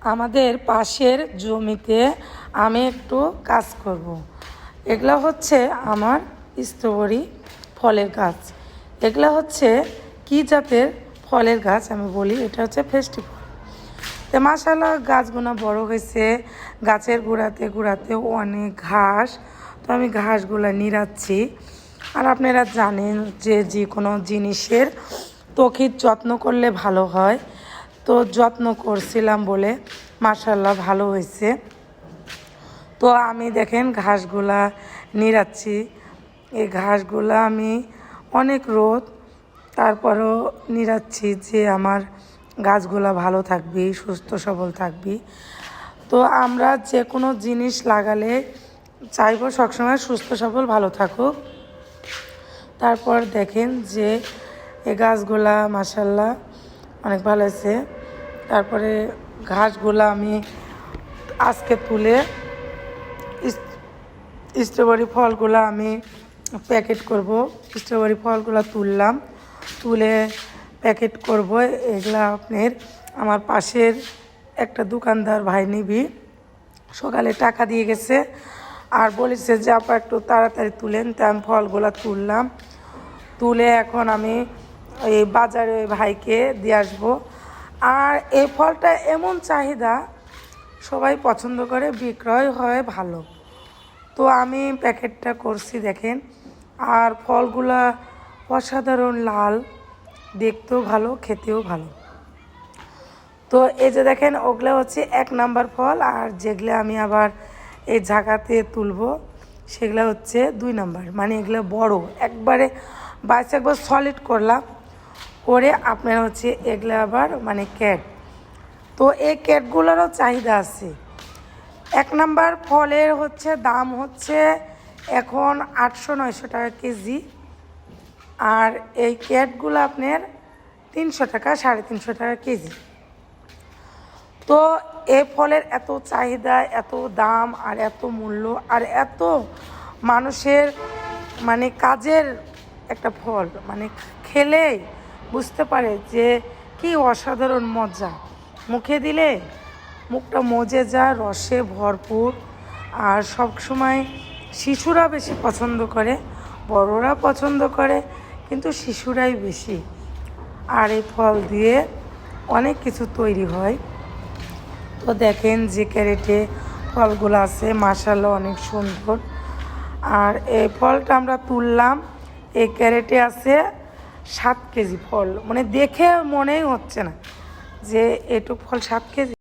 আমাদের পাশের জমিতে আমি একটু কাজ করব। এগুলো হচ্ছে আমার স্ট্রবেরি ফলের গাছ। এগুলো হচ্ছে কি জাতের ফলের গাছ আমি বলি, এটা হচ্ছে ফেস্টিভ্যাল। তো মাশাআল্লাহ গাছগুলো বড় হয়েছে, গাছের গোড়াতে গোড়াতে অনেক ঘাস। তো আমি ঘাসগুলো নিড়াচ্ছি। আর আপনারা জানেন যে যে কোনো জিনিসের ত্বকের যত্ন করলে ভালো হয়। তো যত্ন করছিলাম বলে মাশাআল্লাহ ভালো হয়েছে। তো আমি দেখেন ঘাসগুলা নিড়াচ্ছি। এই ঘাসগুলা আমি অনেক রোদ তারপরেও নিড়াচ্ছি যে আমার গাছগুলা ভালো থাকবে, সুস্থ সবল থাকবে। তো আমরা যে কোনো জিনিস লাগালে চাইবো সবসময় সুস্থ সবল ভালো থাকুক। তারপর দেখেন যে এই গাছগুলা মাশাআল্লাহ অনেক ভালো হয়েছে। তারপরে ঘাসগুলা আমি আজকে তুলে স্ট্রবেরি ফলগুলো আমি প্যাকেট করব। স্ট্রবেরি ফলগুলো তুললাম, তুলে প্যাকেট করব। এগুলা আপনার আমার পাশের একটা দোকানদার ভাই নিবি, সকালে টাকা দিয়ে গেছে আর বলেছে যে আপা একটু তাড়াতাড়ি তুলেন। তো আমি ফলগুলো তুললাম, তুলে এখন আমি এই বাজারে ভাইকে দিয়ে আসবো। আর এই ফলটা এমন চাহিদা, সবাই পছন্দ করে, বিক্রয় হয় ভালো। তো আমি প্যাকেটটা করছি দেখেন। আর ফলগুলা অসাধারণ লাল, দেখতেও ভালো, খেতেও ভালো। তো এই যে দেখেন ওগুলো হচ্ছে 1 নাম্বার ফল, আর যেগুলো আমি আবার এই জায়গাতে তুলবো সেগুলো হচ্ছে 2 নাম্বার। মানে এগুলো বড় একবারে বাইসে একবার সলিড করলাম করে আপনার হচ্ছে এগুলো আবার মানে ক্যাট। তো এই ক্যাটগুলোরও চাহিদা আছে। 1 নাম্বার ফলের হচ্ছে দাম হচ্ছে এখন 800-900 টাকা কেজি। আর এই ক্যাটগুলো আপনার 300 টাকা, 350 টাকা কেজি। তো এই ফলের এত চাহিদা, এত দাম, আর এত মূল্য, আর এত মানুষের মানে কাজের একটা ফল, মানে খেলেই বুঝতে পারে যে কি অসাধারণ মজা। মুখে দিলে মুখটা মজে যায়, রসে ভরপুর। আর সব সময় শিশুরা বেশি পছন্দ করে, বড়রা পছন্দ করে, কিন্তু শিশুরাই বেশি। আর এই ফল দিয়ে অনেক কিছু তৈরি হয়। তো দেখেন যে ক্যারেটে ফলগুলো আছে মাশাআল্লাহ অনেক সুন্দর। আর এই ফলটা আমরা তুললাম, এই ক্যারেটে আছে 7 কেজি ফল। মানে দেখে মনেই হচ্ছে না যে এটুক ফল 7 কেজি।